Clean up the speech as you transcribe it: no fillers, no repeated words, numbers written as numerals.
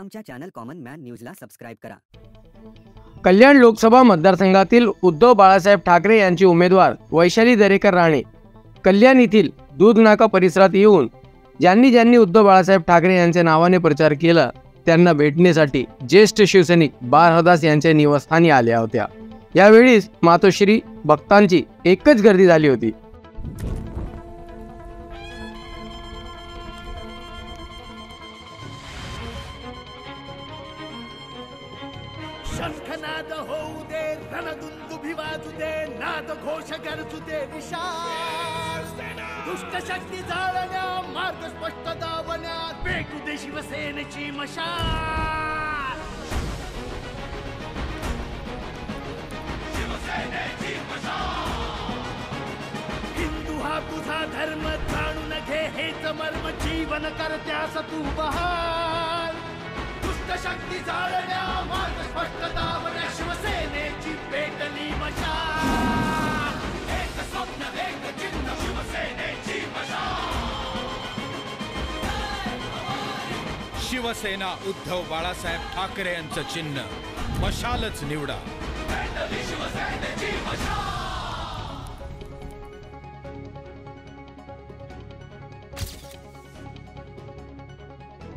आमच्या channel common man न्यूजला subscribe करा। कल्याण लोकसभा मतदारसंघातील उद्धव बाळासाहेब ठाकरे यांची उमेदवार वैशाली दरेकर राणे कल्याण येथील दूध नाका परिसरात येऊन ज्यांनी उद्धव बाळासाहेब ठाकरे यांच्या नावाने प्रचार केला त्यांना भेटण्यासाठी ज्येष्ठ शिवसैनिक बाळहदास यांच्या निवासस्थानी आल्या होत्या। यावेळी मातोश्री भक्तांची एकच गर्दी झाली होती। शंखनाद होऊ दे, रणदुंदुभी वाजू दे, नाद घोष गरजू दे विशाल। दुष्ट शक्ती जाळण्या, मार्ग स्पष्ट दावण्या, पेटू दे शिवसेनेची मशाल। शिवसेनेची मशाल। हिंदू हा तुझा धर्म, जाणून घे हेच मर्म, जीवन करत्यास तू बहाल। दुष्ट शक्ती जाळण्या, मार्ग स्पष्ट दावण्या, शिवसेनेची पेटली मशाल। एक स्वप्न एक चिन्ह, शिवसेनेची मशाल। शिवसेना उद्धव बाळासाहेब ठाकरे यांचं चिन्ह मशालच निवडा। पेटली शिवसेनेची मशाल।